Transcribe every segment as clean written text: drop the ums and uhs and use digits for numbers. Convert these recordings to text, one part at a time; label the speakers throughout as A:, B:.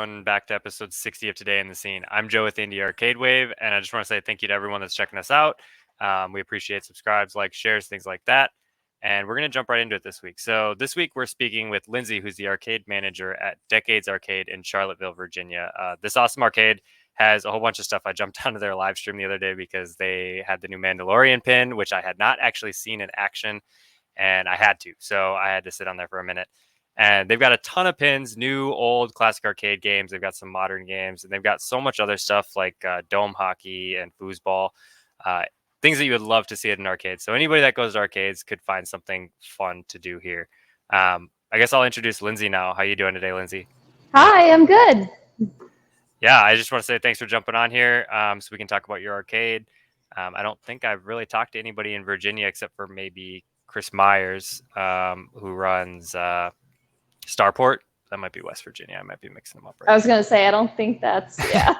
A: everyone back to episode 60 of Today in the Scene. I'm Joe with Indie Arcade Wave, and I just want to say thank you to everyone that's checking us out. We appreciate subscribes, likes, shares, things like that. And we're going to jump right into it this week. So this week we're speaking with Lindsey, who's the arcade manager at Decades Arcade in Charlottesville, Virginia. This awesome arcade has a whole bunch of stuff. I jumped onto their live stream the other day because they had the new Mandalorian pin, which I had not actually seen in action, and I had to. So I had to sit on there for a minute. And they've got a ton of pins, new, old, classic arcade games. They've got some modern games, and they've got so much other stuff like dome hockey and foosball, things that you would love to see at an arcade. So anybody that goes to arcades could find something fun to do here. I guess I'll introduce Lindsey now. How you doing today, Lindsey?
B: Hi, I'm good.
A: Yeah, I just want to say thanks for jumping on here so we can talk about your arcade. I don't think I've really talked to anybody in Virginia except for maybe Chris Myers, who runs Starport. That might be West Virginia. I might be mixing them up right
B: I was going to say, I don't think that's, yeah.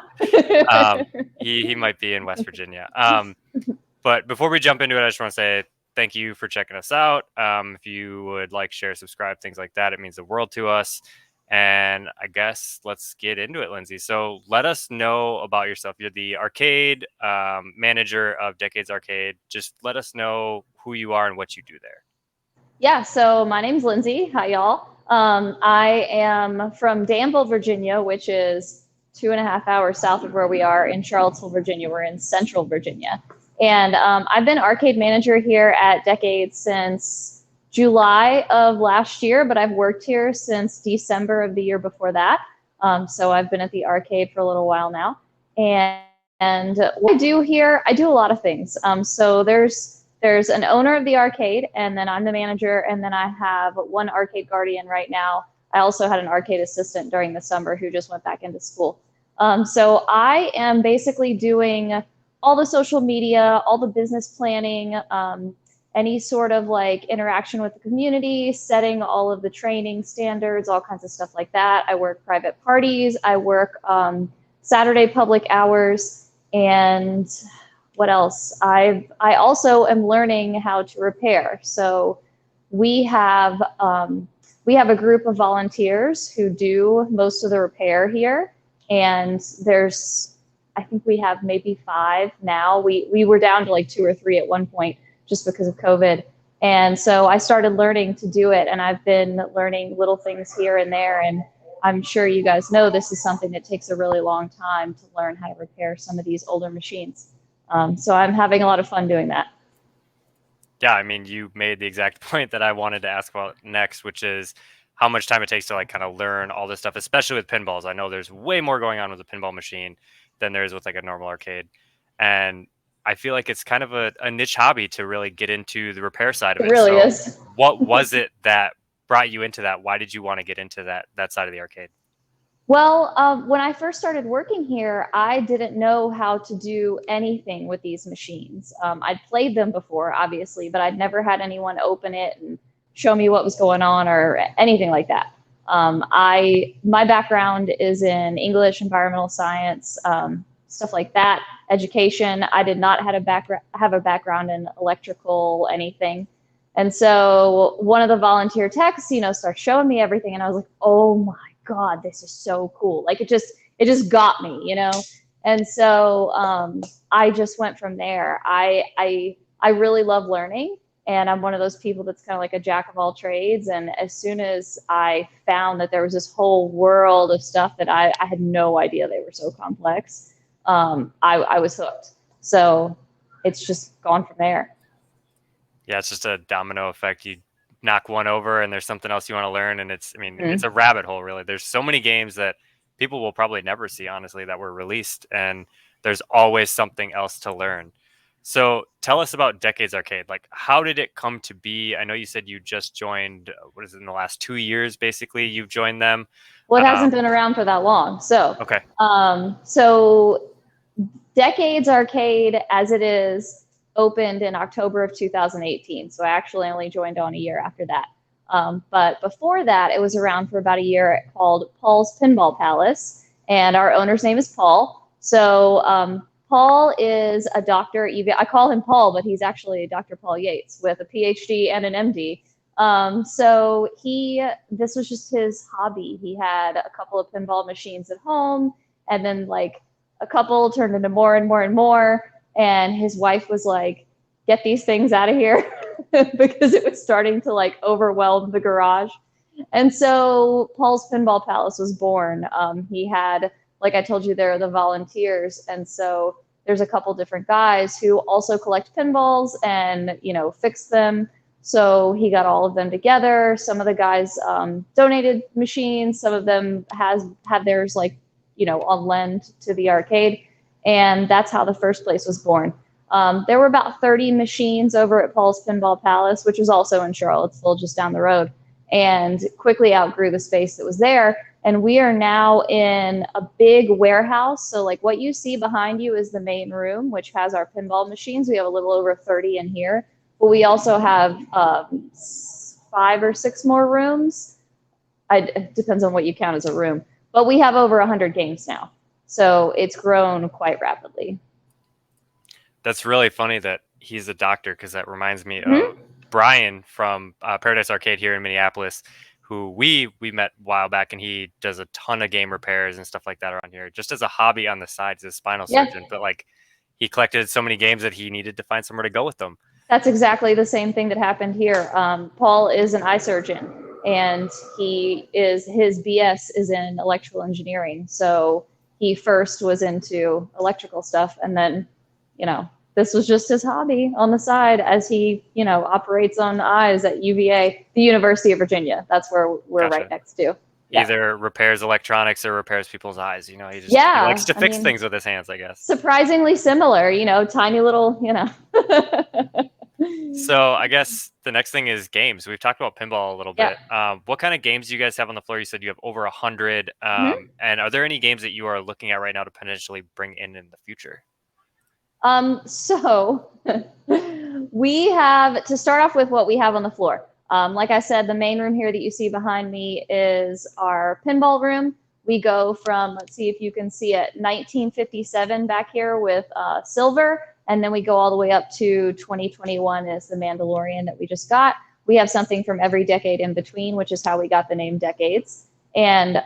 A: He might be in West Virginia. But before we jump into it, I just want to say thank you for checking us out. If you would like, share, subscribe, things like that, it means the world to us. And I guess let's get into it, Lindsey. So let us know about yourself. You're the arcade manager of Decades Arcade. Just let us know who you are and what you do there.
B: Yeah, so my name's Lindsey. Hi, y'all. I am from Danville, Virginia, which is 2.5 hours south of where we are in Charlottesville, Virginia. We're in central Virginia. And I've been arcade manager here at Decades since July of last year, but I've worked here since December of the year before that. So I've been at the arcade for a little while now. And what I do here, I do a lot of things. So there's an owner of the arcade, and then I'm the manager, and then I have one arcade guardian right now. I also had an arcade assistant during the summer who just went back into school. So I am basically doing all the social media, all the business planning, any sort of like interaction with the community, setting all of the training standards, all kinds of stuff like that. I work private parties, I work Saturday public hours, and what else? I also am learning how to repair. So we have a group of volunteers who do most of the repair here, and I think we have maybe 5 now. We were down to like 2 or 3 at one point just because of COVID. And so I started learning to do it, and I've been learning little things here and there. And I'm sure you guys know this is something that takes a really long time to learn how to repair some of these older machines. So I'm having a lot of fun doing that.
A: Yeah, I mean, you made the exact point that I wanted to ask about next, which is how much time it takes to like kind of learn all this stuff, especially with pinballs. I know there's way more going on with a pinball machine than there is with like a normal arcade. And I feel like it's kind of a niche hobby to really get into the repair side of it.
B: It really is.
A: What was it that brought you into that? Why did you want to get into that side of the arcade?
B: Well, when I first started working here, I didn't know how to do anything with these machines. I'd played them before, obviously, but I'd never had anyone open it and show me what was going on or anything like that. My background is in English, environmental science, stuff like that, education. I did not have a background in electrical anything. And so one of the volunteer techs, starts showing me everything, and I was like, oh my God, this is so cool. Like it just got me, And so I just went from there. I really love learning, and I'm one of those people that's kind of like a jack of all trades. And as soon as I found that there was this whole world of stuff that I had no idea they were so complex, I was hooked. So it's just gone from there.
A: Yeah, it's just a domino effect. You knock one over and there's something else you want to learn, and it's a rabbit hole, really. There's so many games that people will probably never see, honestly, that were released, and there's always something else to learn. So tell us about Decades Arcade. Like, how did it come to be? I know you said you just joined, what is it, in the last 2 years, basically, you've joined them.
B: Well, it hasn't been around for that long. So,
A: okay.
B: So Decades Arcade, as it is, opened in October of 2018. So I actually only joined on a year after that. But before that, it was around for about a year, called Paul's Pinball Palace. And our owner's name is Paul. So Paul is a doctor. I call him Paul, but he's actually Dr. Paul Yates with a PhD and an MD. So this was just his hobby. He had a couple of pinball machines at home, and then like a couple turned into more and more and more. And his wife was like, "Get these things out of here," because it was starting to like overwhelm the garage. And so Paul's Pinball Palace was born. He had, like I told you, there are the volunteers, and so there's a couple different guys who also collect pinballs and fix them. So he got all of them together. Some of the guys donated machines. Some of them had theirs on lend to the arcade. And that's how the first place was born. There were about 30 machines over at Paul's Pinball Palace, which was also in Charlottesville, just down the road, and quickly outgrew the space that was there. And we are now in a big warehouse. So like what you see behind you is the main room, which has our pinball machines. We have a little over 30 in here. But we also have 5 or 6 more rooms. It depends on what you count as a room. But we have over 100 games now. So it's grown quite rapidly.
A: That's really funny that he's a doctor, because that reminds me of Brian from Paradise Arcade here in Minneapolis, who we met a while back, and he does a ton of game repairs and stuff like that around here, just as a hobby on the side. He's a spinal surgeon, but like he collected so many games that he needed to find somewhere to go with them.
B: That's exactly the same thing that happened here. Paul is an eye surgeon, and his BS is in electrical engineering. So he first was into electrical stuff, and then, this was just his hobby on the side as he, operates on eyes at UVA, the University of Virginia. That's where we're right next to.
A: Yeah. Either repairs electronics or repairs people's eyes. He likes to fix things with his hands, I guess.
B: Surprisingly similar, tiny little,
A: So I guess the next thing is games. We've talked about pinball a little bit. What kind of games do you guys have on the floor? You said you have over 100. And are there any games that you are looking at right now to potentially bring in the future?
B: So we have, to start off with what we have on the floor. Like I said, the main room here that you see behind me is our pinball room. We go from, let's see if you can see it, 1957 back here with silver. And then we go all the way up to 2021 as the Mandalorian that we just got. We have something from every decade in between, which is how we got the name Decades. And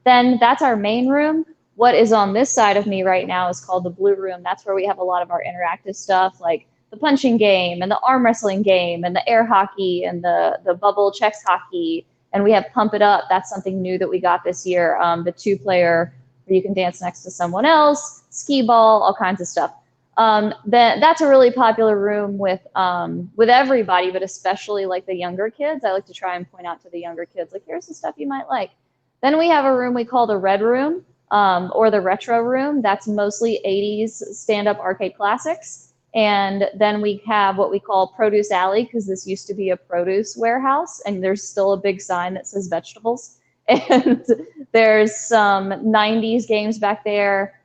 B: then that's our main room. What is on this side of me right now is called the blue room. That's where we have a lot of our interactive stuff, like the punching game and the arm wrestling game and the air hockey and the bubble checks hockey. And we have Pump It Up. That's something new that we got this year. The 2-player where you can dance next to someone else, skee ball, all kinds of stuff. That's a really popular room with everybody, but especially like the younger kids. I like to try and point out to the younger kids, like, here's the stuff you might like. Then we have a room we call the red room, or the retro room. That's mostly 80s stand-up arcade classics. And then we have what we call Produce Alley, because this used to be a produce warehouse, and there's still a big sign that says vegetables. And there's some 90s games back there.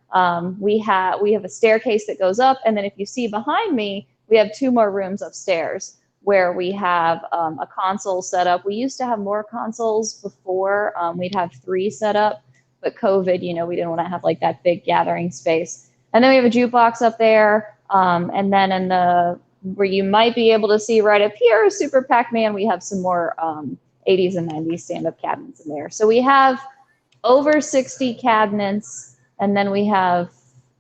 B: We have a staircase that goes up, and then if you see behind me, we have 2 more rooms upstairs where we have a console set up. We used to have more consoles before. We'd have 3 set up, but COVID, we didn't want to have like that big gathering space. And then we have a jukebox up there, and then in where you might be able to see right up here, Super Pac-Man, we have some more 80s and 90s stand-up cabinets in there. So we have over 60 cabinets. And then we have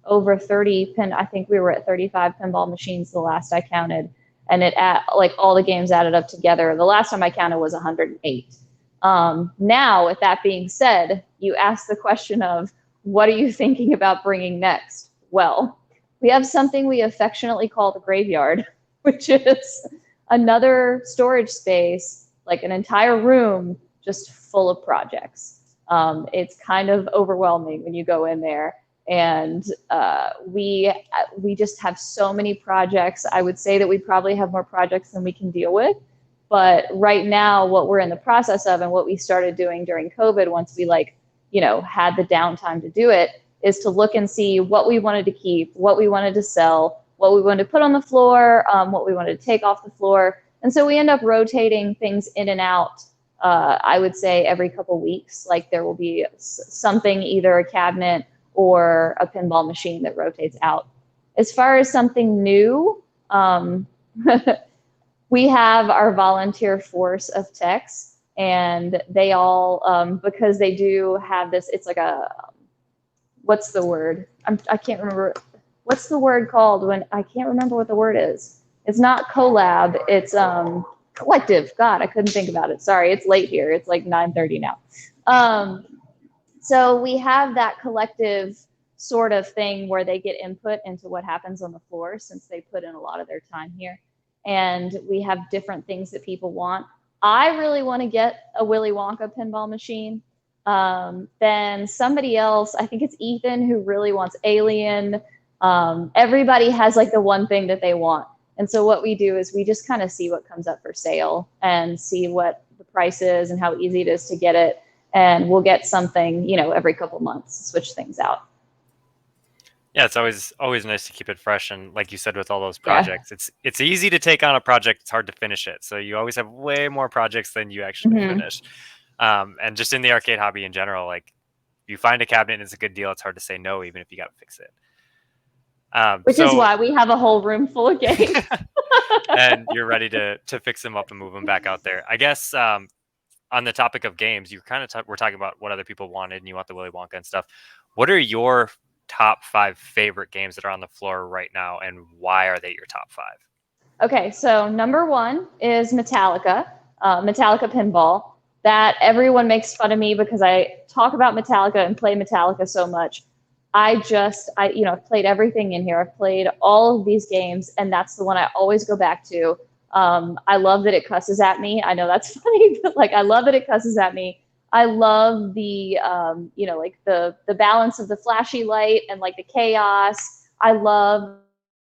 B: over 30 I think we were at 35 pinball machines the last I counted. And like all the games added up together, the last time I counted was 108. Now, with that being said, you ask the question of, what are you thinking about bringing next? Well, we have something we affectionately call the graveyard, which is another storage space, like an entire room just full of projects. It's kind of overwhelming when you go in there, and we just have so many projects. I would say that we probably have more projects than we can deal with, but right now what we're in the process of, and what we started doing during COVID, once we had the downtime to do it, is to look and see what we wanted to keep, what we wanted to sell, what we wanted to put on the floor, what we wanted to take off the floor. And so we end up rotating things in and out. I would say every couple weeks, like there will be something, either a cabinet or a pinball machine that rotates out. As far as something new, we have our volunteer force of techs, and they all, because they do have this, it's like a, what's the word? I can't remember. What's the word called when I can't remember what the word is? It's not collab. It's collective. God, I couldn't think about it. Sorry, it's late here. It's like 9:30 now. So we have that collective sort of thing where they get input into what happens on the floor since they put in a lot of their time here. And we have different things that people want. I really want to get a Willy Wonka pinball machine. Then somebody else, I think it's Ethan, who really wants Alien. Everybody has like the one thing that they want. And so what we do is we just kind of see what comes up for sale and see what the price is and how easy it is to get it. And we'll get something, you know, every couple months, switch things out.
A: Yeah, it's always nice to keep it fresh. And like you said, with all those projects, it's easy to take on a project. It's hard to finish it. So you always have way more projects than you actually finish. And just in the arcade hobby in general, like you find a cabinet and it's a good deal, it's hard to say no, even if you got to fix it.
B: Which is why we have a whole room full of games.
A: And you're ready to fix them up and move them back out there. I guess on the topic of games, you kind of we're talking about what other people wanted and you want the Willy Wonka and stuff. What are your top 5 favorite games that are on the floor right now, and why are they your top 5?
B: Okay, so number 1 is Metallica, Metallica Pinball. That everyone makes fun of me because I talk about Metallica and play Metallica so much. I've played everything in here. I've played all of these games, and that's the one I always go back to. I love that it cusses at me. I know that's funny, but like I love that it cusses at me. I love the the balance of the flashy light and like the chaos. I love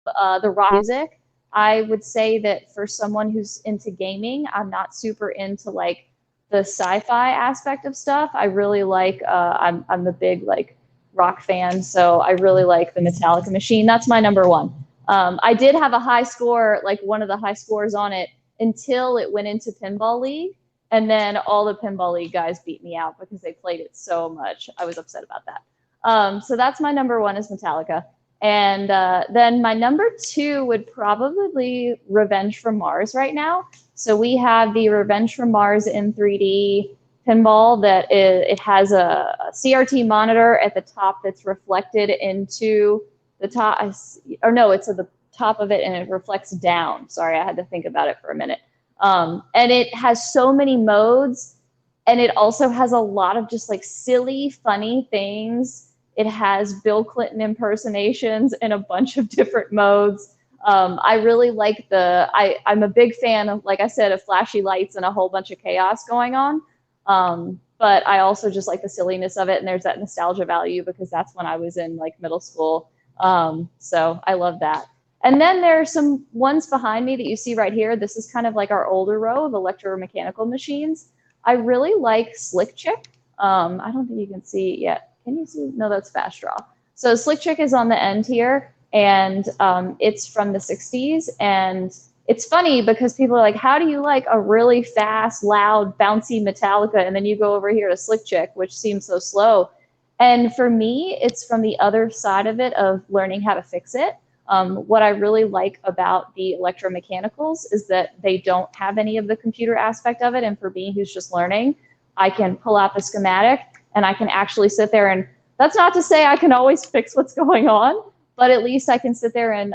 B: the rock music. I would say that for someone who's into gaming, I'm not super into like the sci-fi aspect of stuff. I really like I'm a big like rock fan, so I really like the Metallica machine. That's my number 1. I did have a high score, like one of the high scores on it, until it went into Pinball League. And then all the Pinball League guys beat me out because they played it so much. I was upset about that. So that's my number 1 is Metallica. And then my number 2 would probably be Revenge from Mars right now. So we have the Revenge from Mars in 3D pinball that it has a CRT monitor at the top that's reflected into the top. It's at the top of it and it reflects down. Sorry, I had to think about it for a minute. And it has so many modes, and it also has a lot of just like silly, funny things. It has Bill Clinton impersonations in a bunch of different modes. I really like I'm a big fan of, like I said, of flashy lights and a whole bunch of chaos going on. But I also just like the silliness of it, and there's that nostalgia value because that's when I was in like middle school. So I love that. And then there are some ones behind me that you see right here. This is kind of like our older row of electromechanical machines. I really like Slick Chick. I don't think you can see it yet. Can you see? No, that's Fast Draw. So Slick Chick is on the end here, and it's from the 60s. And it's funny because people are like, how do you like a really fast, loud, bouncy Metallica? And then you go over here to Slick Chick, which seems so slow. And for me, it's from the other side of it of learning how to fix it. What I really like about the electromechanicals is that they don't have any of the computer aspect of it. And for me, who's just learning, I can pull out the schematic and I can actually sit there, and that's not to say I can always fix what's going on, but at least I can sit there and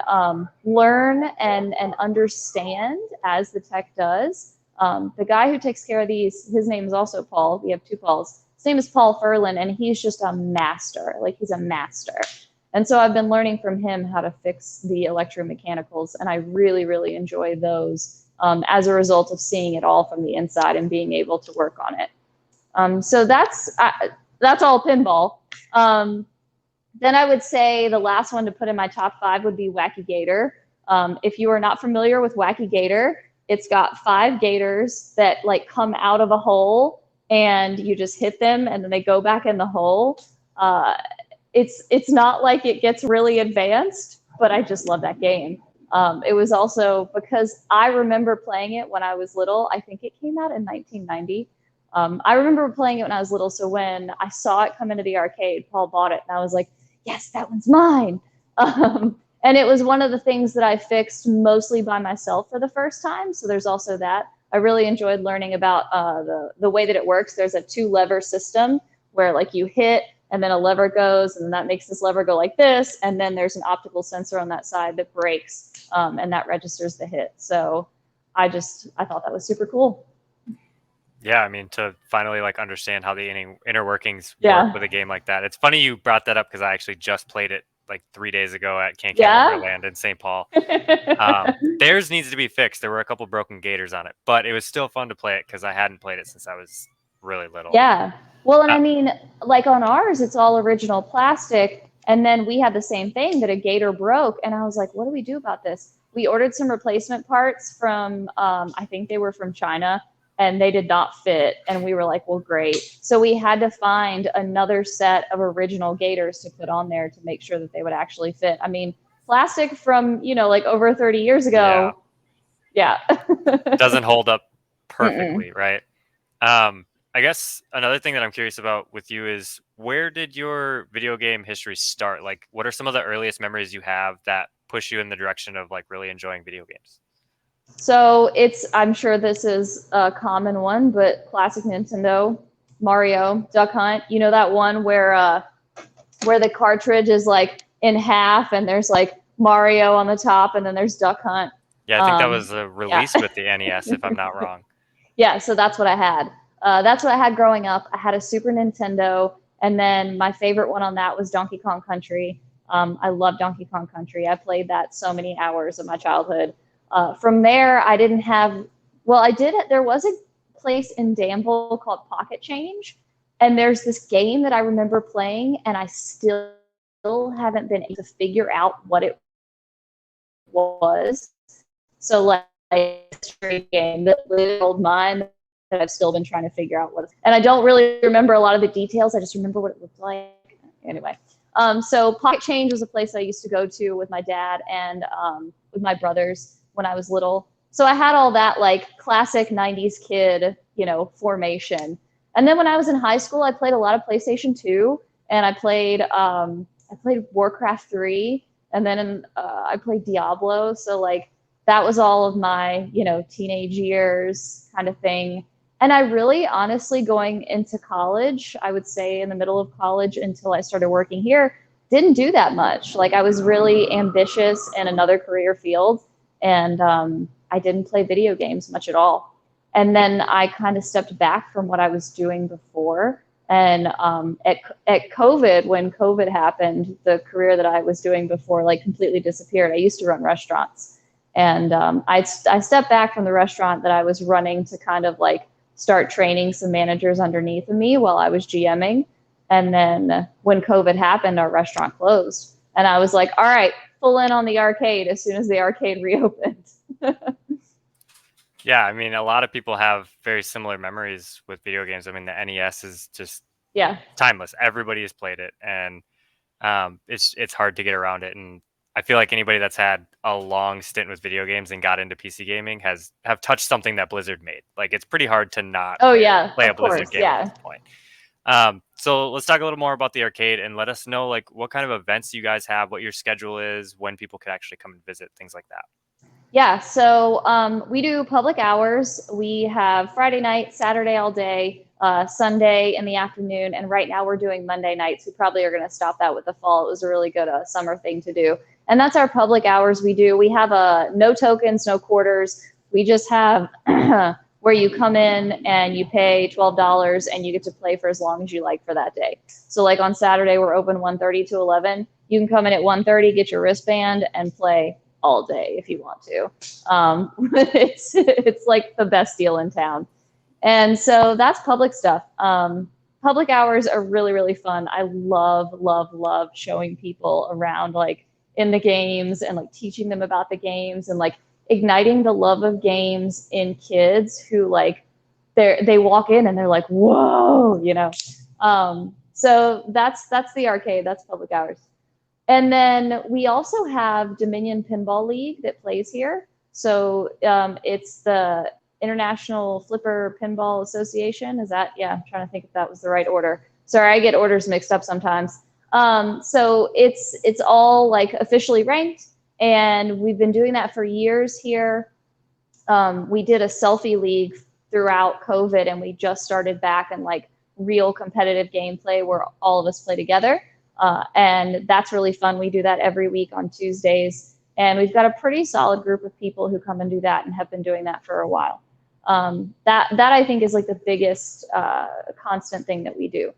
B: learn and understand as the tech does. The guy who takes care of these, his name is also Paul. We have 2 Pauls. His name is Paul Furlan, and he's just a master. Like, he's a master. And so I've been learning from him how to fix the electromechanicals, and I really, really enjoy those as a result of seeing it all from the inside and being able to work on it. So that's all pinball. Then I would say the last one to put in my top 5 would be Wacky Gator. If you are not familiar with Wacky Gator, it's got 5 gators that like come out of a hole, and you just hit them and then they go back in the hole. It's not like it gets really advanced, but I just love that game. It was also because I remember playing it when I was little. I think it came out in 1990. I remember playing it when I was little, so when I saw it come into the arcade, Paul bought it, and I was like, yes, that one's mine. And And it was one of the things that I fixed mostly by myself for the first time. So there's also that. I really enjoyed learning about the way that it works. There's a 2-lever system where like you hit and then a lever goes, and then that makes this lever go like this. And then there's an optical sensor on that side that breaks, and that registers the hit. So I thought that was super cool.
A: Yeah, I mean, to finally like understand how the inner workings work with a game like that. It's funny you brought that up because I actually just played it like 3 days ago at Can Wonderland in St. Paul. Theirs needs to be fixed. There were a couple broken gators on it, but it was still fun to play it because I hadn't played it since I was really little.
B: Yeah. Well, and I mean, like on ours, it's all original plastic. And then we had the same thing that a gator broke. And I was like, what do we do about this? We ordered some replacement parts from, I think they were from China, and they did not fit. And we were like, well, great. So we had to find another set of original gators to put on there to make sure that they would actually fit. I mean, plastic from, like over 30 years ago. Yeah.
A: Doesn't hold up perfectly, right? I guess another thing that I'm curious about with you is, where did your video game history start? Like, what are some of the earliest memories you have that push you in the direction of like really enjoying video games?
B: So I'm sure this is a common one, but classic Nintendo, Mario, Duck Hunt. You know that one where the cartridge is like in half and there's like Mario on the top and then there's Duck Hunt.
A: Yeah, I think that was released with the NES, if I'm not wrong.
B: Yeah, so that's what I had. That's what I had growing up. I had a Super Nintendo, and then my favorite one on that was Donkey Kong Country. I love Donkey Kong Country. I played that so many hours of my childhood. From there, I didn't have, well, I did, there was a place in Danville called Pocket Change, and there's this game that I remember playing, and I still haven't been able to figure out what it was. So like a straight game that lived old mine that I've still been trying to figure out what. And I don't really remember a lot of the details. I just remember what it looked like. Anyway, so Pocket Change was a place I used to go to with my dad and with my brothers when I was little. So I had all that like classic 90s kid, formation. And then when I was in high school, I played a lot of PlayStation 2, and I played Warcraft 3, and then I played Diablo. So like that was all of my, teenage years kind of thing. And I really, honestly, going into college, I would say in the middle of college until I started working here, didn't do that much. Like I was really ambitious in another career field, and I didn't play video games much at all. And then I kind of stepped back from what I was doing before. And at COVID, when COVID happened, the career that I was doing before like completely disappeared. I used to run restaurants. And I stepped back from the restaurant that I was running to kind of like start training some managers underneath of me while I was GMing. And then when COVID happened, our restaurant closed. And I was like, all right, full in on the arcade as soon as the arcade reopened.
A: Yeah, I mean, a lot of people have very similar memories with video games. I mean, the NES is just timeless. Everybody has played it, and it's hard to get around it. And I feel like anybody that's had a long stint with video games and got into PC gaming have touched something that Blizzard made. Like it's pretty hard to not play a Blizzard game at this point. So let's talk a little more about the arcade and let us know like what kind of events you guys have, what your schedule is, when people could actually come and visit, things like that.
B: Yeah, so we do public hours. We have Friday night, Saturday all day, Sunday in the afternoon, and right now we're doing Monday nights. We probably are going to stop that with the fall. It was a really good summer thing to do. And that's our public hours we do. We have no tokens, no quarters. We just have where you come in and you pay $12 and you get to play for as long as you like for that day. So like on Saturday, we're open 1:30 to 11. You can come in at 1:30, get your wristband, and play all day if you want to. It's like the best deal in town. And so that's public stuff. Public hours are really, really fun. I love, love, love showing people around like in the games and like teaching them about the games and like igniting the love of games in kids who like they walk in and they're like, whoa, So that's the arcade. That's public hours. And then we also have Dominion Pinball League that plays here. So it's the International Flipper Pinball Association. I'm trying to think if that was the right order. Sorry, I get orders mixed up sometimes. So it's all like officially ranked. And we've been doing that for years here. We did a selfie league throughout COVID, and we just started back in like real competitive gameplay where all of us play together. And that's really fun. We do that every week on Tuesdays. And we've got a pretty solid group of people who come and do that and have been doing that for a while. That I think is like the biggest constant thing that we do.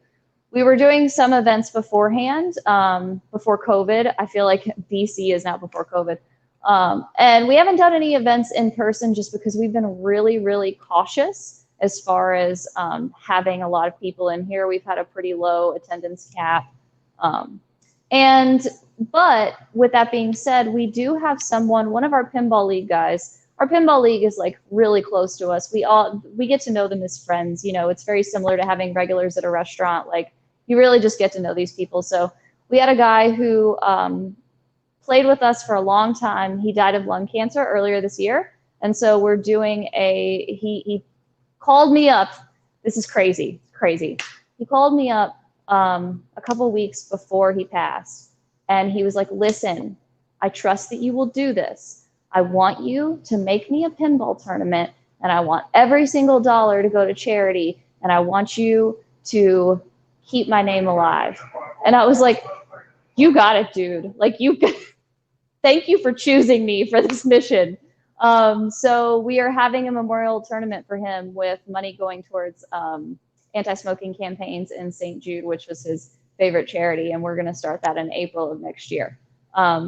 B: We were doing some events beforehand, before COVID. I feel like BC is now before COVID. And we haven't done any events in person just because we've been really, really cautious as far as having a lot of people in here. We've had a pretty low attendance cap. But with that being said, we do have one of our pinball league guys. Our pinball league is like really close to us. We get to know them as friends. You know, it's very similar to having regulars at a restaurant. Like, you really just get to know these people. So we had a guy who played with us for a long time. He died of lung cancer earlier this year. And so we're doing he called me up. This is crazy, crazy. He called me up a couple weeks before he passed. And he was like, listen, I trust that you will do this. I want you to make me a pinball tournament, and I want every single dollar to go to charity, and I want you to keep my name alive. And I was like, you got it, dude. Like, thank you for choosing me for this mission. So we are having a memorial tournament for him with money going towards anti-smoking campaigns in St. Jude, which was his favorite charity. And we're going to start that in April of next year.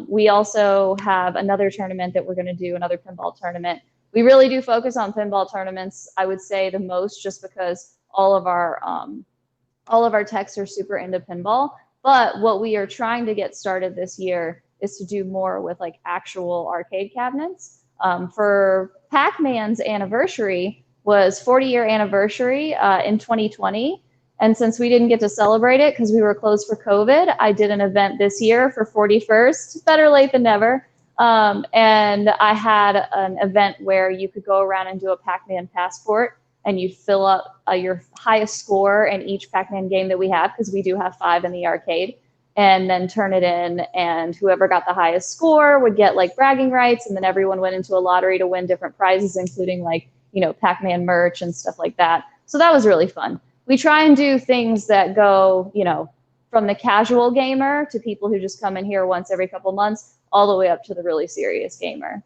B: We also have another tournament that we're going to do, another pinball tournament. We really do focus on pinball tournaments, I would say the most, just because all of our techs are super into pinball. But what we are trying to get started this year is to do more with like actual arcade cabinets. For Pac-Man's anniversary was 40-year anniversary in 2020. And since we didn't get to celebrate it because we were closed for COVID, I did an event this year for 41st, better late than never. And I had an event where you could go around and do a Pac-Man passport, and you fill up your highest score in each Pac-Man game that we have, because we do have 5 in the arcade, and then turn it in, and whoever got the highest score would get like bragging rights, and then everyone went into a lottery to win different prizes, including like, you know, Pac-Man merch and stuff like that. So that was really fun. We try and do things that go, you know, from the casual gamer to people who just come in here once every couple months, all the way up to the really serious gamer.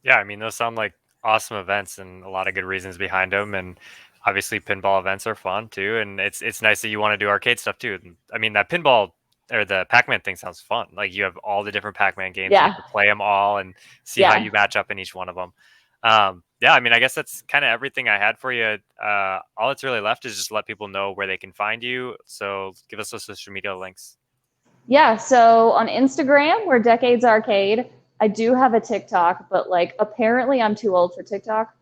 A: Yeah, I mean, those sound like awesome events and a lot of good reasons behind them. And obviously, pinball events are fun too. And it's nice that you want to do arcade stuff too. I mean, that pinball or the Pac-Man thing sounds fun. Like, you have all the different Pac-Man games, and you
B: Yeah,
A: can play them all and see how
B: yeah.
A: you match up in each one of them. Yeah, I mean, I guess that's kind of everything I had for you. All that's really left is just let people know where they can find you. So give us those social media links.
B: Yeah, so on Instagram, we're Decades Arcade. I do have a TikTok, but like apparently I'm too old for TikTok.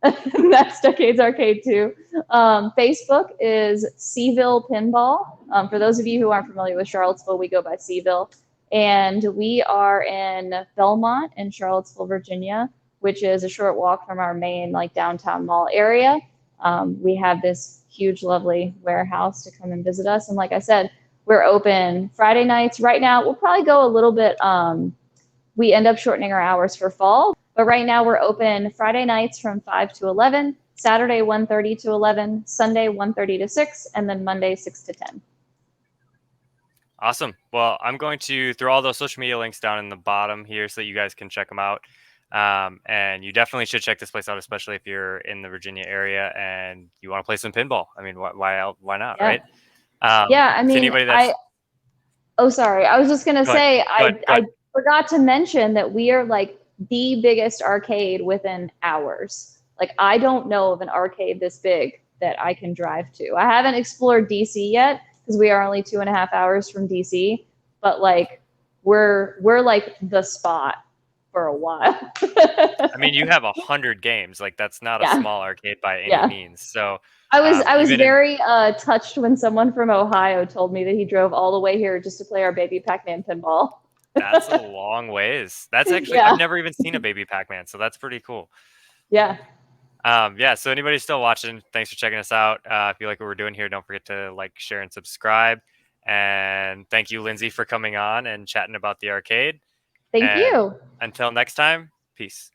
B: That's Decades Arcade too. Facebook is Seville Pinball. For those of you who aren't familiar with Charlottesville, we go by Seville. And we are in Belmont in Charlottesville, Virginia, which is a short walk from our main like downtown mall area. We have this huge, lovely warehouse to come and visit us. And like I said, we're open Friday nights. Right now, we'll probably go a little bit, we end up shortening our hours for fall. But right now, we're open Friday nights from 5 to 11, Saturday 1:30 to 11, Sunday 1:30 to 6, and then Monday 6 to 10.
A: Awesome. Well, I'm going to throw all those social media links down in the bottom here so that you guys can check them out. And you definitely should check this place out, especially if you're in the Virginia area and you want to play some pinball. I mean, why not,
B: Yeah.
A: right?
B: Yeah, I
A: If
B: mean,
A: anybody that's
B: oh, sorry. I was just going to
A: go ahead,
B: say,
A: go ahead, go
B: I
A: ahead.
B: forgot to mention that we are like the biggest arcade within hours. Like, I don't know of an arcade this big that I can drive to. I haven't explored DC yet because we are only 2.5 hours from DC, but like we're like the spot for a while.
A: I mean, you have 100 games. Like, that's not a
B: Yeah,
A: small arcade by any
B: yeah.
A: means. So
B: I was
A: even in
B: very touched when someone from Ohio told me that he drove all the way here just to play our baby Pac-Man pinball.
A: that's a long ways. That's actually, I've
B: Yeah,
A: never even seen a baby Pac-Man, so that's pretty cool.
B: yeah.
A: Yeah, so anybody still watching, thanks for checking us out. If you like what we're doing here, don't forget to like, share, and subscribe. And thank you, Lindsey, for coming on and chatting about the arcade.
B: Thank
A: And
B: you.
A: until next time, peace.